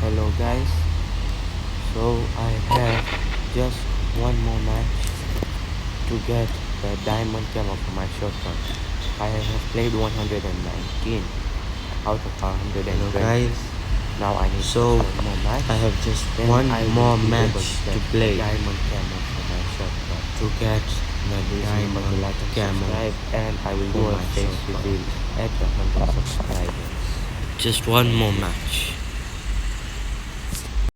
Hello guys, so I have just one more match to get the diamond camo for my shotgun. I have played 119 out of 120. Hello guys, Now I need so one more match. I have just Then one I will more be able match get to the play diamond camo for my shotgun. to get the Please remember to diamond like and camo subscribe, and I will for do a my face shotgun. reveal at 100 subscribers. Just one Thank more you. match.